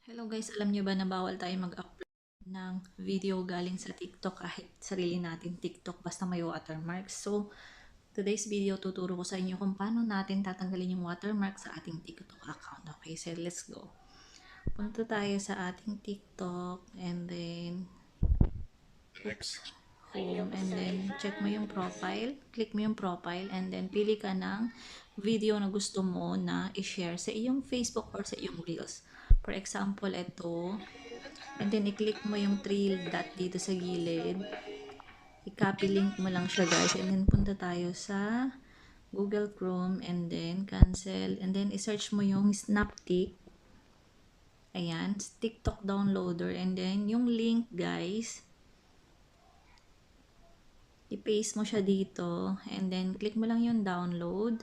Hello guys, alam nyo ba na bawal tayo mag-upload ng video galing sa TikTok kahit sarili natin TikTok basta may watermark. So, today's video tuturo ko sa inyo kung paano natin tatanggalin yung watermark sa ating TikTok account. Okay, so let's go. Punta tayo sa ating TikTok and then home and then check mo yung profile, click mo yung profile and then pili ka ng video na gusto mo na i-share sa iyong Facebook or sa iyong Reels. For example, ito. And then i-click mo yung 3 dot dito sa gilid. I-copy link mo lang siya guys and then punta tayo sa Google Chrome and then cancel and then i-search mo yung Snaptik. Ayan, TikTok downloader and then yung link guys i-paste mo siya dito and then click mo lang yung download